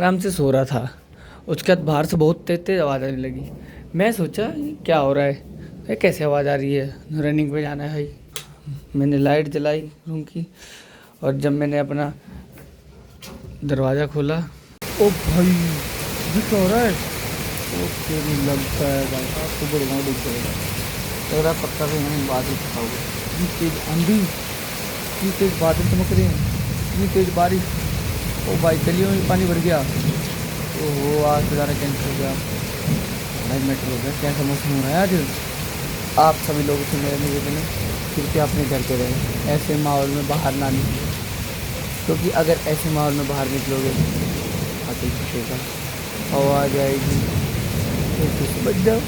आराम से सो रहा था। उसके बाद बाहर से बहुत तेज तेज आवाज़ आने लगी। मैं सोचा ये क्या हो रहा है, ये कैसे आवाज़ आ रही है, रनिंग पे जाना है भाई। मैंने लाइट जलाई रूम की, और जब मैंने अपना दरवाज़ा खोला, ओ भाई ये क्या हो रहा है। ओ तेरी लगता है भाई साहब सुबह रुआ डूब जाएगा। लग रहा है पक्का से यहाँ बादल फटा होगा। इतनी तेज आंधी, इतनी तेज बादल चमक रहे हैं, इतनी तेज बारिश। ओ भाई गलियों में पानी भर गया। ओहो आज तो जाना कैंसिल हो गया भाई। मेट्रो हो गया, कैसा मौसम हो रहा है आज। आप सभी लोगों से मेरा निवेदन है, कृपया अपने घर पे रहें, ऐसे माहौल में बाहर ना निकलें, क्योंकि अगर ऐसे माहौल में बाहर निकलोगे हाथी फटेगा, हवा आ जाएगी, तो बच जाओ।